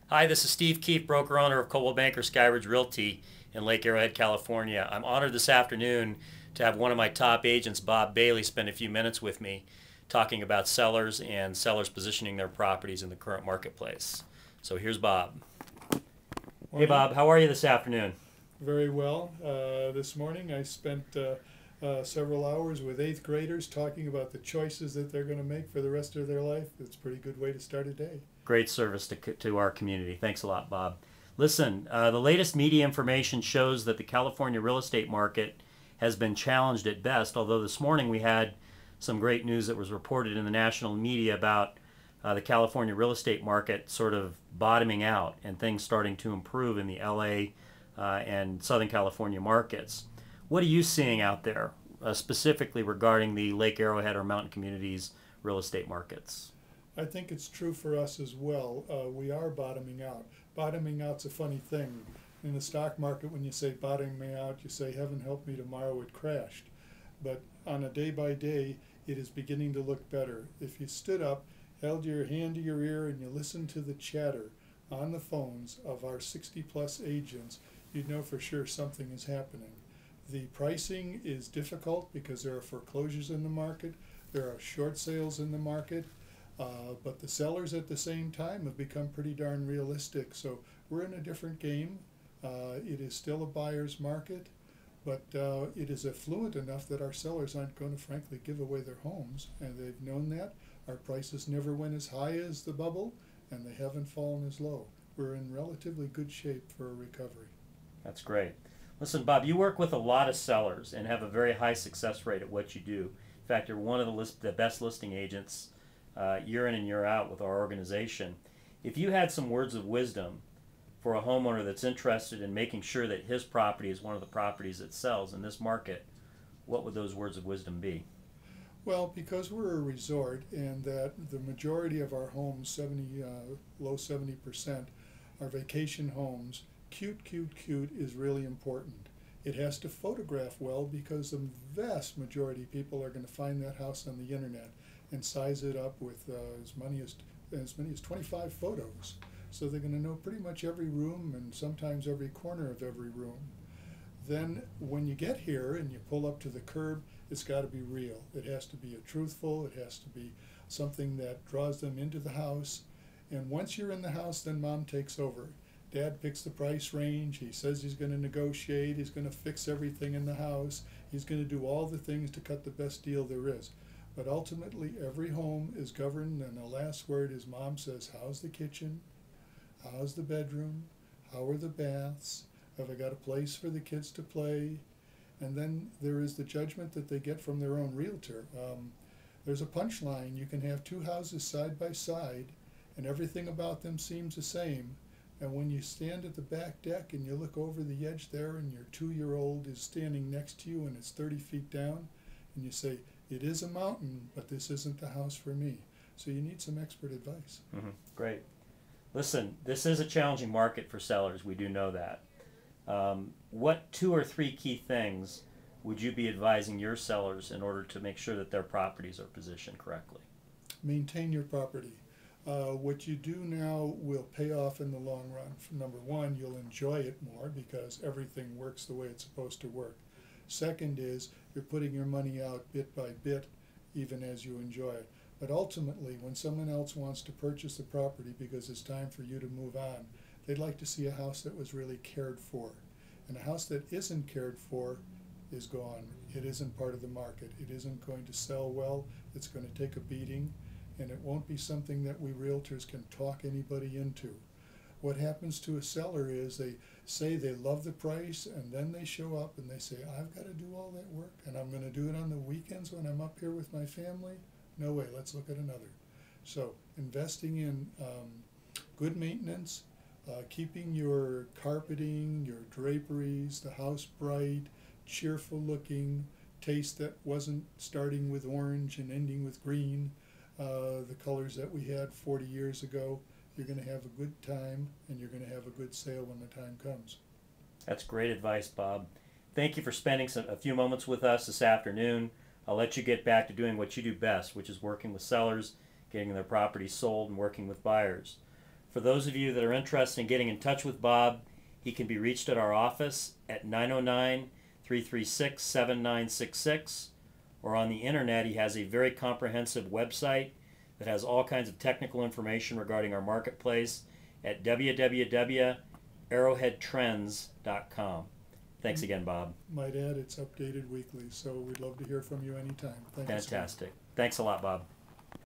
Hi, this is Steve Keefe, broker-owner of Coldwell Banker Skyridge Realty in Lake Arrowhead, California. I'm honored this afternoon to have one of my top agents, Bob Bailey, spend a few minutes with me talking about sellers and sellers positioning their properties in the current marketplace. So here's Bob. Hey Morning. Bob, how are you this afternoon? Very well. This morning I spent several hours with eighth graders talking about the choices that they're going to make for the rest of their life. It's a pretty good way to start a day. Great service to our community. Thanks a lot, Bob. Listen, the latest media information shows that the California real estate market has been challenged at best, although this morning we had some great news that was reported in the national media about the California real estate market sort of bottoming out and things starting to improve in the LA and Southern California markets. What are you seeing out there, specifically regarding the Lake Arrowhead or Mountain Communities real estate markets? I think it's true for us as well. We are bottoming out. Bottoming out's a funny thing. In the stock market, when you say bottoming out, you say, heaven help me, tomorrow it crashed. But on a day by day, it is beginning to look better. If you stood up, held your hand to your ear, and you listened to the chatter on the phones of our 60 plus agents, you'd know for sure something is happening. The pricing is difficult because there are foreclosures in the market, there are short sales in the market, but the sellers at the same time have become pretty darn realistic. So we're in a different game. It is still a buyer's market, but it is affluent enough that our sellers aren't going to frankly give away their homes, and they've known that. Our prices never went as high as the bubble, and they haven't fallen as low. We're in relatively good shape for a recovery. That's great. Listen, Bob, you work with a lot of sellers and have a very high success rate at what you do. In fact, you're one of the best listing agents year in and year out with our organization. If you had some words of wisdom for a homeowner that's interested in making sure that his property is one of the properties that sells in this market, what would those words of wisdom be? Well, because we're a resort and that the majority of our homes, low 70%, are vacation homes, cute, cute, cute is really important. It has to photograph well because the vast majority of people are going to find that house on the internet and size it up with as many as 25 photos. So they're going to know pretty much every room and sometimes every corner of every room. Then when you get here and you pull up to the curb, it's got to be real. It has to be truthful. It has to be something that draws them into the house. And once you're in the house, then mom takes over. Dad picks the price range. He says he's going to negotiate. He's going to fix everything in the house. He's going to do all the things to cut the best deal there is. But ultimately, every home is governed, and the last word is mom says, how's the kitchen? How's the bedroom? How are the baths? Have I got a place for the kids to play? And then there is the judgment that they get from their own realtor. There's a punchline. You can have two houses side by side, and everything about them seems the same. And when you stand at the back deck and you look over the edge there, and your 2-year-old is standing next to you and it's 30 feet down, and you say, it is a mountain, but this isn't the house for me. So you need some expert advice. Great. Listen, this is a challenging market for sellers. We do know that. What 2 or 3 key things would you be advising your sellers in order to make sure that their properties are positioned correctly? Maintain your property. What you do now will pay off in the long run. Number one, you'll enjoy it more because everything works the way it's supposed to work. Second is you're putting your money out bit by bit even as you enjoy it. But ultimately, when someone else wants to purchase the property because it's time for you to move on, they'd like to see a house that was really cared for. And a house that isn't cared for is gone. It isn't part of the market. It isn't going to sell well. It's going to take a beating, and it won't be something that we realtors can talk anybody into. What happens to a seller is they say they love the price, and then they show up and they say, I've got to do all that work, and I'm going to do it on the weekends when I'm up here with my family. No way, let's look at another. So investing in good maintenance, keeping your carpeting, your draperies, the house bright, cheerful looking, taste that wasn't starting with orange and ending with green, the colors that we had 40 years ago. You're going to have a good time, and you're going to have a good sale when the time comes. That's great advice, Bob. Thank you for spending a few moments with us this afternoon. I'll let you get back to doing what you do best, which is working with sellers, getting their properties sold, and working with buyers. For For those of you that are interested in getting in touch with Bob, he can be reached at our office at 909-336-7966, or on the internet. He has a very comprehensive website that has all kinds of technical information regarding our marketplace at www.arrowheadtrends.com. Thanks again, Bob. Might add, it's updated weekly, so we'd love to hear from you anytime. Thank you, Steve. Fantastic. Thanks a lot, Bob.